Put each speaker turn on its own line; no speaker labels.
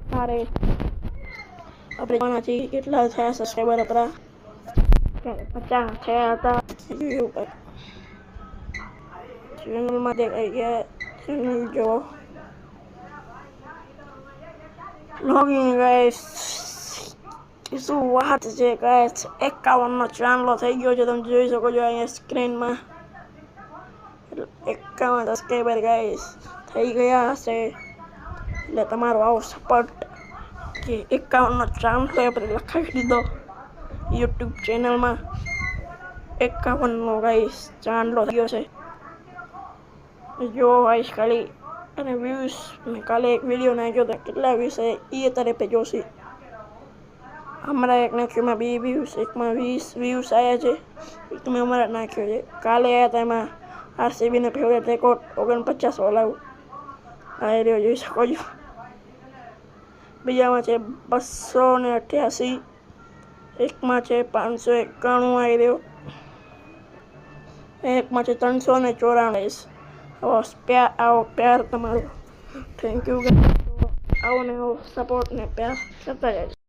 તારે આપણે જોવાના છીએ કેટલા થયા સબસ્ક્રાઈબર આપણા 50 થયા હતા ચેનલમાં દેખાઈ ગયા ચેનલ જો લોગિન ગાઈસ શું વાત છે ગાઈસ 51 નો ચાંદલો થઈ ગયો છે તમે જોઈ શકો છો અહીંયા સ્ક્રીનમાં 51 સબસ્ક્રાઈબર ગાઈસ થઈ ગયા હશે એટલે તમારો આવો સપોર્ટ કે 51 નો ચાંદલો આપણે લખાવી દીધો યુટ્યુબ ચેનલમાં 51 નો ગાઈસ ચાંદલો થઈ ગયો છે જો ગાઈસ ખાલી અને વ્યૂઝ મેં કાલે એક વિડીયો નાખ્યો હતો કેટલા વ્યૂઝ છે એ તરફે જોશી હમણાં એક નાખ્યોમાં 2 વ્યૂઝ એકમાં 20 વ્યૂઝ આવ્યા છે તમે હમણાં નાખ્યો છે કાલે આવ્યા હતા એમાં આરસીબીનો ફેવરેટ રેકોર્ડ 49 વાળો આ રહ્યો જોઈ શકો છો બીજામાં છે 288 એકમાં છે 591 આવી રહ્યો એકમાં છે 394 આવો પ્યાર તમારો થેન્ક યુ આવો ને આવો સપોર્ટ ને પ્યાર કરતા જાય